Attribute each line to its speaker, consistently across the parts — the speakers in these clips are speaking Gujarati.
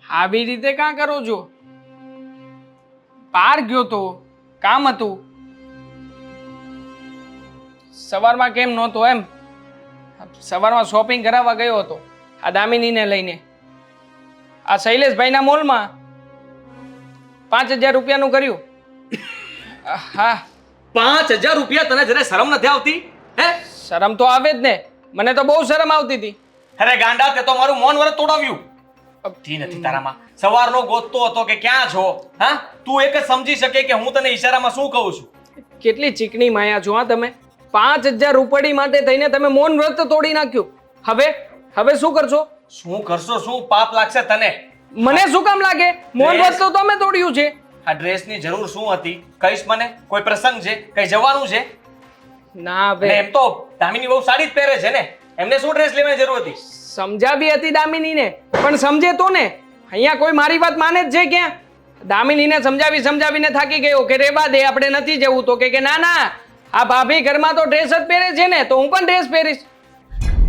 Speaker 1: આવી રીતે કાં કરો છો? બહાર ગયો તો કામ હતું. સવારમાં કેમ નહોતો એમ? સવારમાં શોપિંગ કરાવવા ગયો હતો આ દામિનીને લઈને. આ શૈલેષભાઈના મોલમાં 5000 રૂપિયાનું કર્યું. હા.
Speaker 2: 5000 રૂપિયા? તને જરા શરમ નથી આવતી? હે?
Speaker 1: શરમ તો આવે જ ને. મને તો બહુ શરમ આવતી હતી.
Speaker 2: અરે ગાંડા, તે તો મારું મૌન વ્રત તોડાવ્યું. ઠી નથી તારામાં. સવારનો ગોતતો હતો કે ક્યાં છો. હા, તું એક જ સમજી શકે કે હું તને ઈશારામાં શું કહું છું.
Speaker 1: કેટલી ચીકણી માયા છો હા તમે. 5000 રૂપિયા માટે થઈને તમે મૌન વ્રત તોડી નાખ્યું. હવે શું કરશો?
Speaker 2: શું કરશો? શું પાપ લાગશે તને?
Speaker 1: મને શું કામ લાગે? મૌન વ્રત તો તમે તોડ્યું છે.
Speaker 2: આ ડ્રેસની જરૂર શું હતી? કહીશ મને? કોઈ પ્રસંગ છે? કઈ જવાનું છે?
Speaker 1: ના
Speaker 2: અને
Speaker 1: હવે
Speaker 2: એમ તો દામિની બહુ સાડી જ પહેરે છે ને, એમને શું ડ્રેસ લેવાની જરૂર હતી?
Speaker 1: સમજાવી હતી દામિનીને, પણ સમજે તો ને. અહીંયા કોઈ મારી વાત માને જ છે ક્યાં? દામિનીને સમજાવીને થાકી ગયો કે રેવા દે, આપણે નથી જવું. તો કે ના ના, આ ભાભી ઘરમાં તો ડ્રેસ જ પહેરે છે ને, તો હું પણ ડ્રેસ પહેરીશ.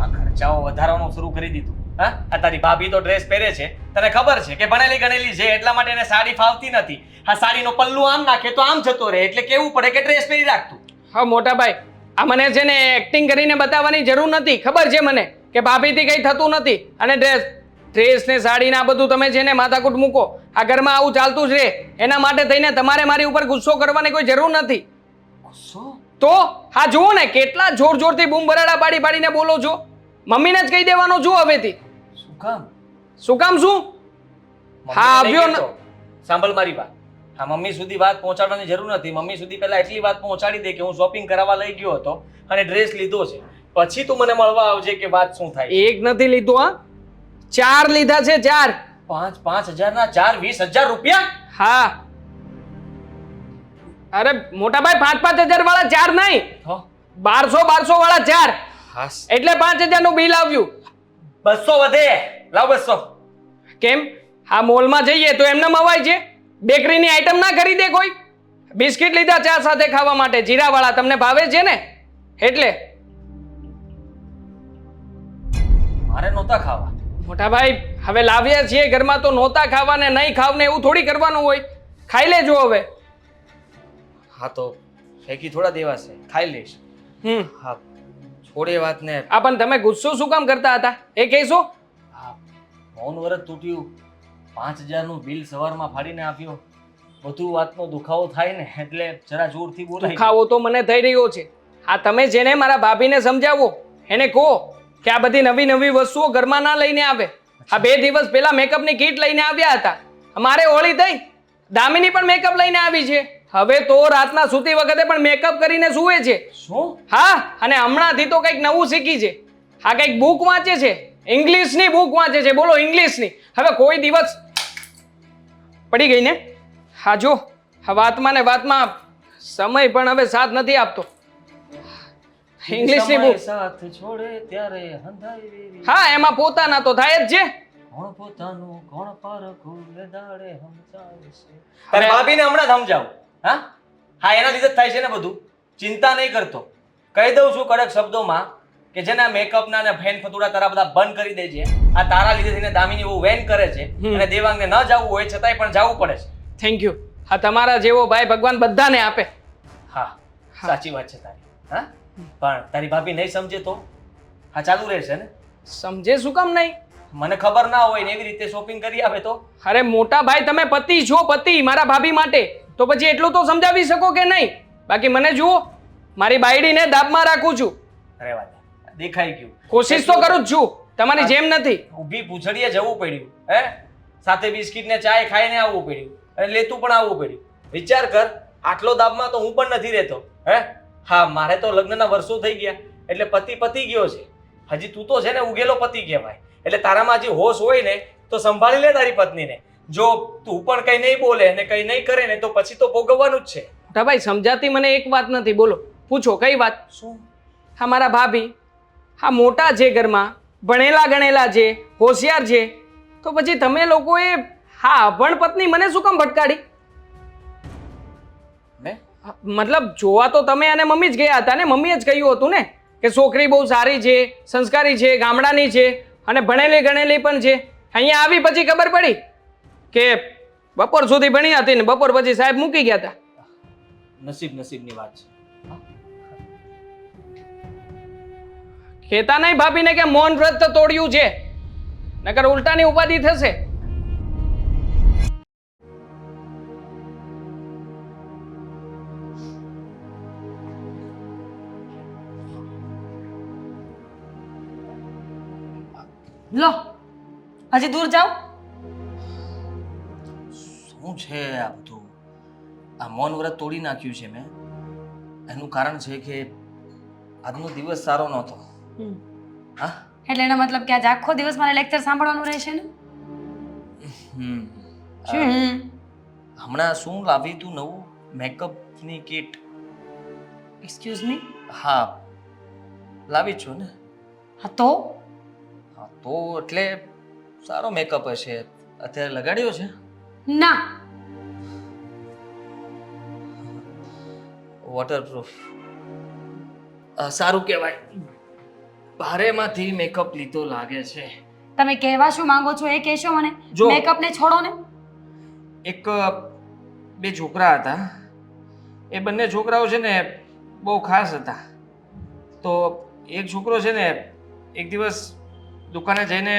Speaker 2: આ ખર્ચાઓ વધારવાનું શરૂ કરી દીધું. હા, આ તારી ભાભી તો ડ્રેસ પહેરે છે, તને ખબર છે કે ભણેલી ગણેલી છે, એટલા માટે એને સાડી ફાવતી નથી. આ સાડીનો પલ્લું આમ નાખે તો આમ જતો રહે, એટલે કેવું પડે કે ડ્રેસ પહેરી રાખતું.
Speaker 1: હા મોટા ભાઈ, આ મને છે ને એક્ટિંગ કરીને બતાવવાની જરૂર નથી. ખબર છે મને કે ભાભીથી કંઈ થતું નથી. અને ડ્રેસ ને સાડી ને આ બધું તમે છે ને માથાકૂટ મૂકો. આ ઘરમાં આવું ચાલતું જ રહે. એના માટે થઈને તમારે મારી ઉપર ગુસ્સો કરવાની કોઈ જરૂર નથી.
Speaker 2: ગુસ્સો?
Speaker 1: તો હા જુઓ ને, કેટલા જોર જોરથી બૂમ બરાડા પાડીને બોલો છો. મમ્મીને જ કહી દેવાનો છું હવેથી.
Speaker 2: શું કામ?
Speaker 1: શું કામ શું? હા આવ્યો ને.
Speaker 2: સાંભળ મારી વાત. હા, મમ્મી સુધી વાત પહોંચાડવાની જરૂર નથી. મમ્મી સુધી પહેલા એટલી વાત પહોંચાડી દે કે હું શોપિંગ કરાવવા લઈ ગયો હતો અને ડ્રેસ લીધો છે. પછી તું મને મળવા આવજે કે વાત શું થાય.
Speaker 1: એક નથી લીધો હા, 4 લીધા છે. 4.
Speaker 2: 5,000 ના 4 20,000 રૂપિયા?
Speaker 1: હા. અરે મોટા ભાઈ, 5,000 વાળા 4 નહીં, 1200 વાળા 4.
Speaker 2: હાસ.
Speaker 1: એટલે 5,000 નું બિલ આવ્યું.
Speaker 2: 200 વધે. લાવ 200.
Speaker 1: કેમ? હા, મોલમાં જઈએ તો એમને મવાય છે? બેકરીની આઈટમ ના ખરીદે કોઈ? બિસ્કિટ લીધા ચા સાથે ખાવા માટે, જીરાવાળા. તમને ભાવે છે ને એટલે.
Speaker 2: મારે નહોતા ખાવા.
Speaker 1: મોટા ભાઈ, હવે લાવ્યા છીએ ઘરમાં તો નહોતા ખાવા ને નહીં ખાવ ને એવું થોડી કરવાનું હોય. ખાઈ લેજો હવે.
Speaker 2: હા તો ફેંકી થોડા દેવા છે, ખાઈ લઈશ. હા, છોડે વાત ને.
Speaker 1: આ પણ તમે ગુસ્સો શું કામ કરતા હતા એ કહેશો?
Speaker 2: હા, મૌન વ્રત તૂટ્યું. 5,000 નું બિલ સવારમાં ફાડીને આપ્યો. બધું વાતનો દુખાવો થાય ને એટલે જરા જોરથી બોલાય.
Speaker 1: દુખાવો તો મને થઈ રહ્યો છે. હા, તમે જેને મારા ભાભીને સમજાવો, એને કહો કે આ બધી નવી વસ્તુઓ ઘરમાં ના લઈને આવે. આ 2 દિવસ પહેલા મેકઅપની કીટ લઈને આવ્યા હતા. અમારે હોળી થઈ, દામિની પણ મેકઅપ લઈને આવી છે. હવે તો રાતના સૂતી વખતે પણ મેકઅપ કરીને સૂવે છે.
Speaker 2: શું?
Speaker 1: હા, અને હમણાંથી તો કંઈક નવું શીખી છે. આ કંઈક બુક વાંચે છે, ઇંગ્લિશની બુક વાંચે છે. બોલો, ઇંગ્લિશની. હવે કોઈ દિવસ પડી ગઈ ને. હા જો, વાતમાં ને વાતમાં સમય પણ હવે સાથ નથી આપતો. ઇંગ્લિશની બુક.
Speaker 2: સાથ છોડે ત્યારે હંધાઈ.
Speaker 1: હા, એમાં પોતાના તો થાય જ છે.
Speaker 2: કોણ પોતાનું કોણ પારખું લે દાડે સમજાવે છે. તારે ભાભીને હમણાં જ સમજાવું. હા હા, એના લીધે જ થાય છે ને બધું. ચિંતા નહીં કરતો. કહી દઉં છું કડક શબ્દોમાં કે જેના મેકઅપના ને ફેન ફતુડા તારા બધા બંધ કરી દેજે. આ તારા લીધે થઈને દામિની બહુ વેન કરે છે અને દેવાંગને ન જવું હોય છતાંય પણ જવું પડે છે.
Speaker 1: Thank you. હા, તમારા જેવો ભાઈ ભગવાન બધાને આપે.
Speaker 2: હા, સાચી વાત છે તારી. હા, પણ તારી ભાભી નહીં સમજે તો હા ચાલુ રહેશે ને.
Speaker 1: સમજે શું કામ નહીં?
Speaker 2: મને ખબર ના હોય ને એવી રીતે શોપિંગ કરી આવે તો?
Speaker 1: અરે મોટા ભાઈ, તમે પતિ છો, પતિ મારા ભાભી માટે, તો પછી એટલું તો સમજાવી શકો કે નહીં? બાકી મને જુઓ, મારી બાયડીને દાબમાં રાખું છું.
Speaker 2: અરે વાત દેખાઈ ગયું.
Speaker 1: કોશિશ તો કરું જ છું, તમારી જેમ નથી.
Speaker 2: ઊભી પૂંછડીએ જવું પડ્યું. હે, સાથે બિસ્કિટ ને ચાય ખાઈને આવવું પડ્યું અને લેતું પણ આવવું પડ્યું. વિચાર કર, આટલો દાબમાં તો હું પણ નથી રહેતો. હે હા, મારે તો લગ્નના વર્ષો થઈ ગયા એટલે પતિ ગયો છે. હજી તું તો છે ને ઉગેલો પતિ કહેવાય. એટલે તારામાં હજી હોશ હોય ને તો સંભાળી લે તારી પત્નીને. જો તું પણ કઈ નહીં બોલે ને કઈ નહીં કરે ને તો પછી તો ભોગવવાનું જ છે.
Speaker 1: મોટા ભાઈ, સમજાતી મને એક વાત નથી. બોલો, પૂછો કઈ વાત?
Speaker 2: શું?
Speaker 1: હા, મારા ભાભી હા મોટા છે ઘરમાં, ભણેલા ગણેલા છે, હોશિયાર છે, તો પછી તમે લોકોએ હા અભણ પત્ની મને શું કામ ભટકાડી? મતલબ જોવા તો તમે અને મમ્મી જ ગયા હતા ને. મમ્મીએ જ કહ્યું હતું ને કે છોકરી બહુ સારી છે, સંસ્કારી છે, ગામડાની છે અને ભણેલી ગણેલી પણ છે. અહીંયા આવી પછી ખબર પડી કે બપોર સુધી ભણી હતી ને બપોર પછી સાહેબ મૂકી ગયા હતા.
Speaker 2: નસીબની વાત છે.
Speaker 1: કહેતા નહીં ભાભીને કે મૌન વ્રત તો તોડ્યું છે, નકર ઉલટાની ઉપાધિ થશે.
Speaker 3: લો હજી દૂર જાઓ.
Speaker 2: શું છે આ બધું? આ મૌન વ્રત તોડી નાખ્યું છે મેં. એનું કારણ છે કે આજનો દિવસ સારો નહોતો. હા,
Speaker 3: એટલે એનો મતલબ કે આજ આખો દિવસ મારે લેક્ચર સાંભળવાનું રહેશે ને?
Speaker 2: હમણાં શું લાવી તું નવું મેકઅપની કિટ?
Speaker 3: Excuse me?
Speaker 2: હા, લાવી છું ને.
Speaker 3: હા તો
Speaker 2: હા તો એટલે સારો મેકઅપ હશે. અત્યારે લગાડ્યો છે?
Speaker 3: ના.
Speaker 2: વોટરપ્રૂફ. સારું કહેવાય. ભારેમાંથી મેકઅપ લીધો લાગે છે.
Speaker 3: તમે કહેવા શું માંગો છો એ કહેશો મને.
Speaker 2: જો.
Speaker 3: મેકઅપ ને છોડો ને.
Speaker 2: એક બે છોકરા હતા. એ બંને છોકરાઓ છે ને બહુ ખાસ હતા. તો એક છોકરો છે ને એક દિવસ દુકાને જઈને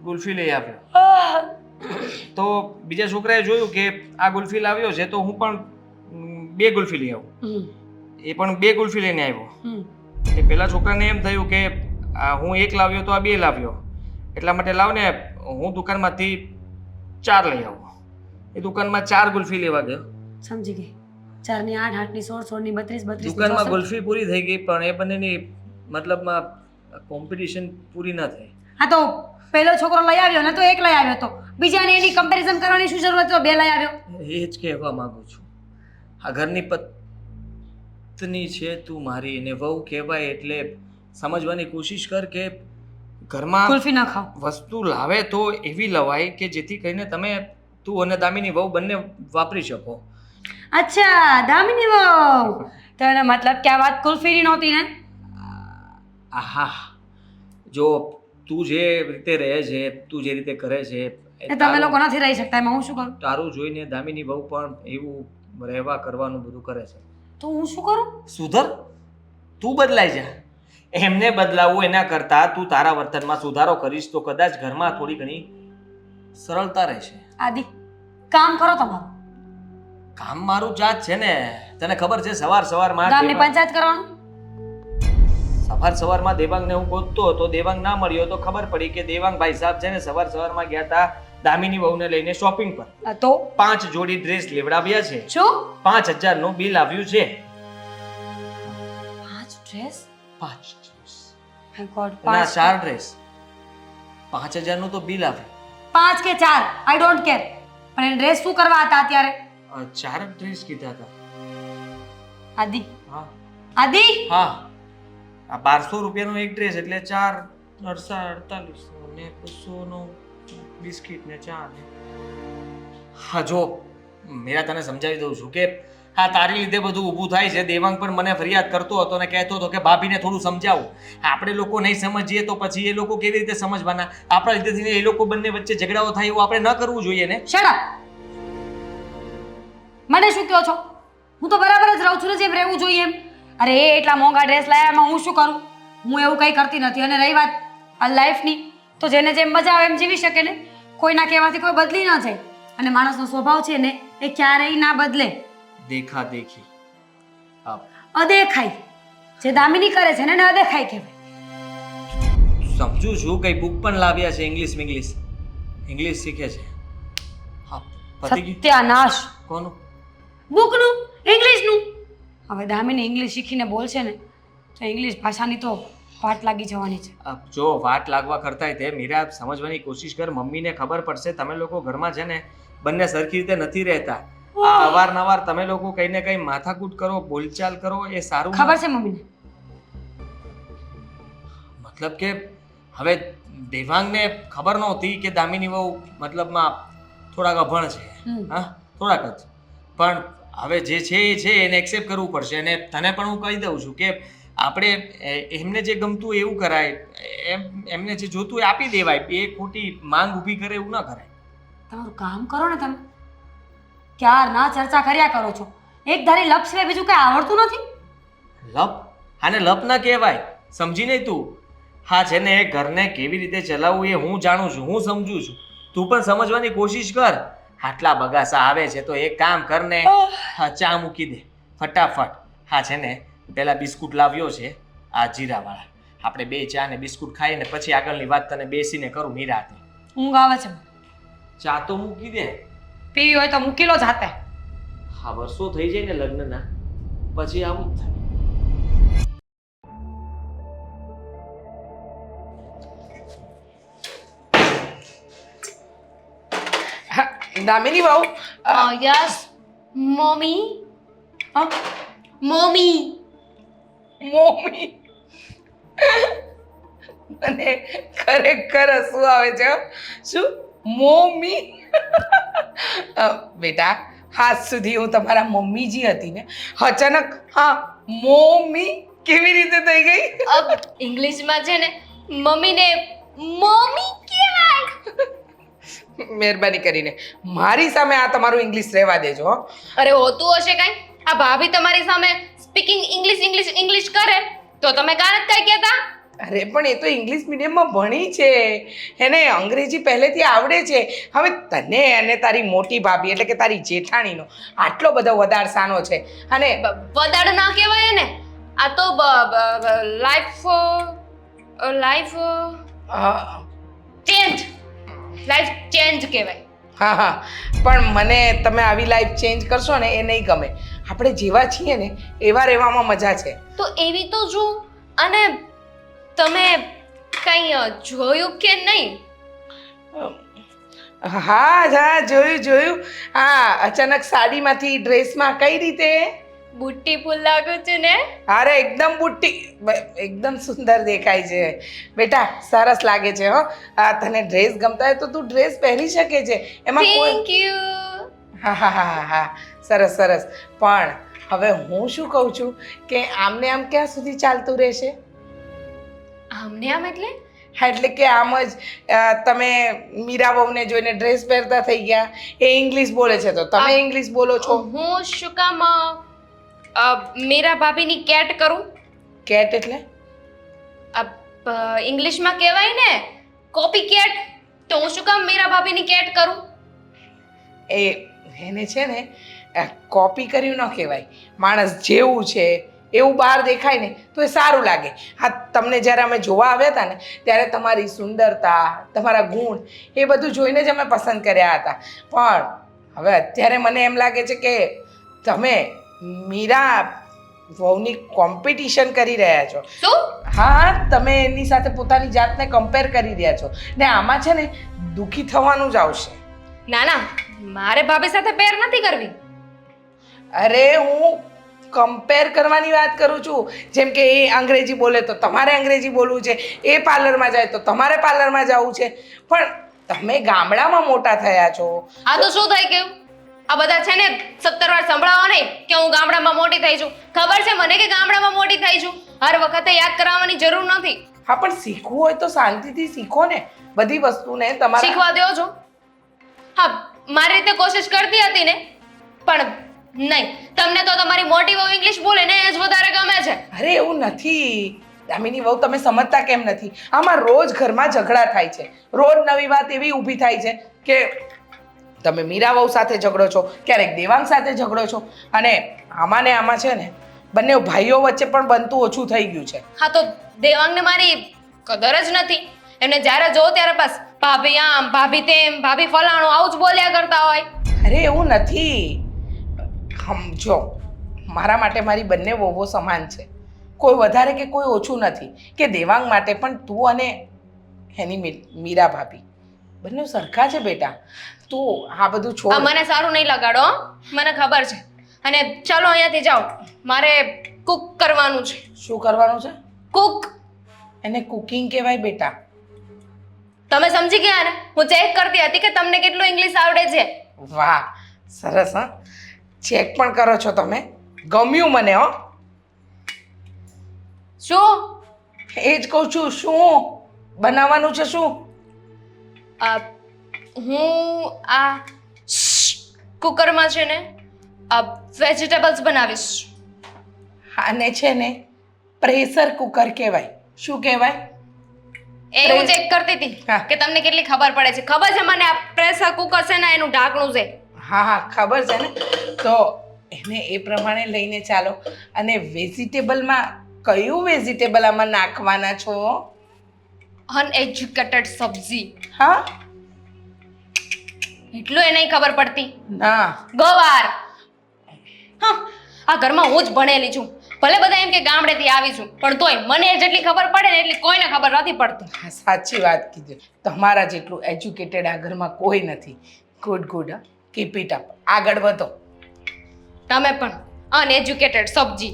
Speaker 2: ગુલ્ફી લઈ આવ્યો. તો બીજા છોકરાએ જોયું કે આ ગુલ્ફી લાવ્યો છે તો હું પણ બે ગુલ્ફી લઈ આવું. એ પણ બે ગુલ્ફી લઈને આવ્યો. એ પેલા છોકરાને એમ થયું કે હું એક લાવ્યો તો આ બે લાવ્યો, એટલા માટે લાવને હું દુકાનમાંથી 4 લઈ આવું. એ દુકાનમાં 4 ગુલ્ફી લેવા ગયો.
Speaker 3: સમજી ગઈ. 4 ની 8, 8 ની 16, 16 ની 32, 32
Speaker 2: દુકાનમાં ગુલ્ફી પૂરી થઈ ગઈ પણ એ બંનેની મતલબમાં કોમ્પિટિશન પૂરી ન થઈ.
Speaker 3: હા તો પહેલો છોકરો લઈ આવ્યો ને તો એક લઈ આવ્યો તો બીજાને એની કમ્પેરિઝન કરવાની શું જરૂર હતી? તો બે લઈ આવ્યો.
Speaker 2: એ જ કહેવા માંગુ છું. આ ઘરની પત્ની છે તું મારી, એને વહુ કહેવાય એટલે સમજવાની કોશિશ કર કે ઘરમાં
Speaker 3: કુલ્ફી ન ખાઓ.
Speaker 2: વસ્તુ લાવે તો એવી લવાય કે જેથી કરીને તમે તું અને દામિની વહુ બંને વાપરી શકો.
Speaker 3: અચ્છા, દામિની વહુ. તો એનો મતલબ કે આ વાત કુલ્ફીની નહોતી ને?
Speaker 2: આહા, જો તું જે રીતે રહે છે, તું જે રીતે કરે છે
Speaker 3: એ તમે લોકો નથી રહી શકતા, એમાં હું શું કરું?
Speaker 2: તારું જોઈને દામિની વહુ પણ એવું રહેવા કરવાનું બધું કરે છે.
Speaker 3: તો હું શું કરું?
Speaker 2: સુધર, તું બદલાઈ જા. એમને બદલાવું એના કરતા તું તારા વર્તનમાં સુધારો કરીશ તો કદાચ ઘરમાં થોડી ઘણી સરળતા રહેશે.
Speaker 3: આદિ, કામ કરો તમારું.
Speaker 2: કામ મારું જાત છે ને, તને ખબર છે સવારમાં
Speaker 3: ગામની પંચાયત કરવાનું.
Speaker 2: સવારમાં દેવાંગને હું ગોતતો હતો, દેવાંગ ના મળ્યો તો ખબર પડી કે દેવાંગ ભાઈ સાહેબ છે ને સવારમાં ગયા હતા દામિની વહુને લઈને શોપિંગ પર.
Speaker 3: તો
Speaker 2: 5 જોડી ડ્રેસ લેવડાવ્યા છે.
Speaker 3: શું?
Speaker 2: 5000 નું બિલ આવ્યું છે.
Speaker 3: 5 ડ્રેસ?
Speaker 2: 5 ડ્રેસ
Speaker 3: માય ગોડ,
Speaker 2: ના
Speaker 3: 5
Speaker 2: 4 ડ્રેસ. 5000 નું તો બિલ આવ્યું.
Speaker 3: 5 કે 4 આઈ ડોન્ટ કેર, પણ એ ડ્રેસ શું કરવા હતા અત્યારે?
Speaker 2: 4 ડ્રેસ કીધા હતા.
Speaker 3: આદિ,
Speaker 2: હા
Speaker 3: આદિ,
Speaker 2: હા, આ 1200 રૂપિયાનો એક ડ્રેસ એટલે 4 48 ને 200 નો બિસ્કિટ ને ચા ને. હા જો મેરા તને સમજાવી દઉં છું કે હા તારી લીધે બધું ઊભું થાય છે. દેવાંગ પણ મને ફરિયાદ કરતો હતો ને કહેતો હતો કે ભાભીને થોડું સમજાવું. આપણે લોકો નહીં સમજીએ તો પછી એ લોકો કેવી રીતે સમજવાના? આપણા લીધેથી એ લોકો બંને વચ્ચે ઝઘડાઓ થાય એવું આપણે ન કરવું જોઈએ ને.
Speaker 3: Shut up. મને શું કહો છો? હું તો બરાબર જ રહું છું ને જેમ રહેવું જોઈએ એમ. અરે એ એટલા મોંઘા ડ્રેસ લાયા એમાં હું શું કરું? હું એવું કંઈ કરતી નથી. અને રહી વાત આ લાઈફની, તો જેને જેમ મજા આવે એમ જીવી શકે ને. કોઈના કહેવાથી કોઈ બદલી ન જાય. અને માણસનો સ્વભાવ છે ને એ ક્યારેય ના બદલે.
Speaker 2: દેખા દેખી
Speaker 3: અદેખાઈ જે દામિની કરે છે ને એને અદેખાઈ કહેવાય.
Speaker 2: સમજુ છું. કઈ બુક પણ લાવ્યા છે ઇંગ્લિશ શીખે છે. હા પતી ગયું.
Speaker 3: સત્યાનાશ.
Speaker 2: કોનું?
Speaker 3: બુકનું, ઇંગ્લિશનું. હવે દામિની ઇંગ્લિશ શીખીને બોલશે ને તો ઇંગ્લિશ ભાષાની તો વાટ લાગી જવાની છે.
Speaker 2: જો વાટ લાગવા કરતાંય તે મીરા સમજવાની કોશિશ કર. મમ્મીને ખબર પડશે તમે લોકો ઘરમાં છે ને બંને સરખી રીતે નથી રહેતા. આ અવારનવાર તમે લોકો કઈ ને કઈ માથાકૂટ કરો, બોલચાલ કરો એ સારું
Speaker 3: ખબર છે મમ્મીને.
Speaker 2: મતલબ કે હવે દેવાંગને ખબર નહોતી કે દામિની વહુ મતલબમાં થોડાક અભણ છે. હા થોડાક જ. પણ હવે જે છે એ છે એને એક્સેપ્ટ કરવું પડશે. અને તને પણ હું કહી દઉં છું કે આપણે એમને જે ગમતું એવું કરાય. એમને જે જોતું હોય આપી દેવાય. એ ખોટી માંગ ઊભી કરે એવું ના કરાય.
Speaker 3: તમારું કામ કરો ને તમે. ક્યારના ચર્ચા કર્યા કરો છો. એક ધારી લપ સિવાય બીજું કઈ આવડતું નથી.
Speaker 2: લપ? આને લપ ના કહેવાય. સમજી નહીં તું? હા છે ને, ઘરને કેવી રીતે ચલાવવું એ હું જાણું છું, હું સમજુ છું. તું પણ સમજવાની કોશિશ કર. આટલા બગાસા આવે છે તો એક કામ કર ને, હા ચા મૂકી દે ફટાફટ. હા છે ને, પેલા બિસ્કુટ લાવ્યો છે આ જીરાવાળા. આપણે બે ચા ને બિસ્કુટ ખાઈએ ને પછી આગળની વાત તને બેસીને કરું નિરાતે.
Speaker 3: ઊંઘ આવે છે.
Speaker 2: ચા તો મૂકી દે.
Speaker 3: પીવી હોય તો મૂકી લો જાતે.
Speaker 2: હા, વર્ષો થઈ જાય ને લગ્નના, પછી આવું જ થાય.
Speaker 1: દામિની બહુ
Speaker 3: યસ મમ્મી. મમ્મી.
Speaker 1: મોમી મને ખરેખર હસવું આવે છે હો. શું મોમી? બેટા આજ સુધી હું તમારા મમ્મીજી હતી ને, અચાનક હા મોમી કેવી રીતે થઈ ગઈ?
Speaker 4: ઇંગ્લિશમાં છે ને મમ્મીને મમ્મી કહેવાય.
Speaker 1: મહેરબાની કરીને મારી સામે આ તમારું ઇંગ્લિશ રહેવા દેજો હો.
Speaker 4: અરે હોતું હશે કાંઈ? આ ભાભી તમારી સામે સ્પીકિંગ ઇંગ્લિશ કરે તો તમે કાં નથી કાંઈ કહેતા?
Speaker 1: અરે પણ એ તો ઇંગ્લિશ મીડિયમમાં ભણી છે, એને અંગ્રેજી પહેલેથી આવડે છે. હવે તને અને તારી મોટી ભાભી એટલે કે તારી જેઠાણીનો આટલો બધો વધારસાનો છે. અને
Speaker 4: વદાડ ના કહેવાય ને, આ તો લાઈફ ચેન્જ કહેવાય.
Speaker 1: હા હા, પણ મને તમે આવી લાઈફ ચેન્જ કરશો ને એ નહીં ગમે. આપણે જેવા છીએ ને એવા રહેવામાં મજા છે.
Speaker 4: તો એવી તો જો. અને તમે કંઈ જોયું કે નહીં?
Speaker 1: હા જોયું. હા, અચાનક સાડીમાંથી ડ્રેસમાં કઈ રીતે?
Speaker 4: બુટ્ટી ફૂલ લાગુ છું ને?
Speaker 1: અરે એકદમ બુટ્ટી, એકદમ સુંદર દેખાય છે બેટા, સરસ લાગે છે હો. તને ડ્રેસ ગમતા હોય તો તું ડ્રેસ પહેરી શકે છે, એમાં કોઈ
Speaker 4: થેન્ક યુ.
Speaker 1: હા, સરસ. પણ હવે હું શું કહું છું કે આમને આમ ક્યાં સુધી ચાલતું રહેશે?
Speaker 4: આમને આમ એટલે?
Speaker 1: હા, એટલે કે આમ જ તમે મીરા બહુને જોઈને ડ્રેસ પહેરતા થઈ ગયા. એ ઇંગ્લિશ બોલે છે તો તમે ઇંગ્લિશ બોલો છો.
Speaker 4: હું શું કામ મીરા ભાભીની કેટ કરું?
Speaker 1: કેટ એટલે?
Speaker 4: ઇંગ્લિશમાં કહેવાય ને કોપી કેટ. તો હું શું કામ મીરા ભાભીની કેટ કરું?
Speaker 1: એને છે ને કોપી કર્યું ન કહેવાય. માણસ જેવું છે એવું બહાર દેખાય ને તો એ સારું લાગે. હા, તમને જ્યારે અમે જોવા આવ્યા હતા ને ત્યારે તમારી સુંદરતા, તમારા ગુણ એ બધું જોઈને જ અમે પસંદ કર્યા હતા. પણ હવે અત્યારે મને એમ લાગે છે કે તમે મીરા વહુની કોમ્પિટિશન કરી રહ્યા છો.
Speaker 4: શું?
Speaker 1: હા, તમે એની સાથે પોતાની જાતને કમ્પેર કરી રહ્યા છો ને આમાં છે ને દુઃખી થવાનું જ આવશે.
Speaker 4: ના, મારે ભાભી સાથે પેર નથી કરવી.
Speaker 1: અરે હું કમ્પેર કરવાની વાત કરું છું. જેમ કે એ અંગ્રેજી બોલે તો તમારે અંગ્રેજી બોલવું છે, એ પાર્લરમાં જાય તો તમારે પાર્લરમાં જવું છે. પણ તમે ગામડામાં મોટા થયા છો.
Speaker 4: આ તો શું થઈ ગયું? આ બધા છે ને 17 વાર સંભળાવો નહીં કે હું ગામડામાં મોટી થઈ છું. ખબર છે મને કે ગામડામાં મોટી થઈ છું. હર વખતે યાદ કરાવવાની જરૂર નથી.
Speaker 1: હા, પણ શીખવું હોય તો શાંતિથી શીખો ને બધી વસ્તુને. તમારે
Speaker 4: શીખવા દો છો? હા, મારી રીતે કોશિશ કરતી હતી ને, પણ નહીં. તમને તો તમારી મોટી વહુ ઇંગ્લિશ બોલે ને એ જ વધારે ગમે છે.
Speaker 1: અરે એવું નથી દામિની બહુ, તમે સમજતા કેમ નથી? આમાં રોજ ઘરમાં ઝઘડા થાય છે. રોજ નવી વાત એવી ઊભી થાય છે કે તમે મીરા વહુ સાથે ઝઘડો છો, ક્યારેક દેવાંગ સાથે ઝઘડો છો. અને આમાં છે ને બંને ભાઈઓ વચ્ચે પણ બનતું ઓછું થઈ ગયું છે.
Speaker 4: હા, તો દેવાંગને મારી કદર જ નથી. એમને જ્યારે જો ત્યારે બસ ભાભી આમ, ભાભી તેમ, ભાભી ફલાણું આવું જ બોલ્યા કરતા હોય.
Speaker 1: અરે એવું નથી. સમજો, મારા માટે મારી બંને વહુઓ સમાન છે. કોઈ વધારે કે કોઈ ઓછું નથી. કે દેવાંગ માટે પણ તું અને એની મીરા ભાભી બંને સરખા છે બેટા. તું આ બધું છોડ.
Speaker 4: આ મને સારું નહીં લગાડો હો. મને ખબર છે. અને ચાલો અહીંયાથી જાઓ, મારે કુક કરવાનું છે.
Speaker 1: શું કરવાનું છે?
Speaker 4: કુક.
Speaker 1: એને કુકિંગ કહેવાય બેટા.
Speaker 4: તમે સમજી ગયા ને? હું ચેક કરતી હતી કે તમને કેટલું ઇંગ્લિશ આવડે છે.
Speaker 1: વાહ, સરસ. હા, ચેક પણ કરો છો તમે. ગમ્યું મને હો.
Speaker 4: શું?
Speaker 1: એ જ કહું છું. શું?
Speaker 5: બનાવવાનું છે શું?
Speaker 4: હું આ કુકરમાં છે ને વેજીટેબલ્સ બનાવીશ.
Speaker 5: આને છે ને પ્રેશર કુકર કહેવાય. શું કહેવાય?
Speaker 4: એ હું ચેક કરતી હતી
Speaker 5: હા.
Speaker 4: કે તમને કેટલી ખબર પડે છે. ખબર છે મને આ પ્રેશર કુકર છે ને એનું ઢાંકણું છે.
Speaker 5: હા હા ખબર છે ને. તો એને એ પ્રમાણે લઈને ચાલો. અને વેજીટેબલમાં કયું વેજીટેબલ આમાં નાખવાના છો?
Speaker 4: અનએજ્યુકેટેડ સબ્જી.
Speaker 5: હા
Speaker 4: એટલું એ નહીં ખબર પડતી.
Speaker 5: ના
Speaker 4: ગવાર. હા, આ ઘરમાં હું જ ભણેલી છું. ભલે બધા એમ કે ગામડેથી આવી છું, પણ તોય મને જેટલી ખબર પડે ને એટલી કોઈને ખબર નથી પડતી.
Speaker 5: હા સાચી વાત કીધી. તમારા જેટલું એજ્યુકેટેડ આ ઘરમાં કોઈ નથી. Good good. Keep it up. આગળ વધો.
Speaker 4: તમે પણ અનએજ્યુકેટેડ સબ્જી.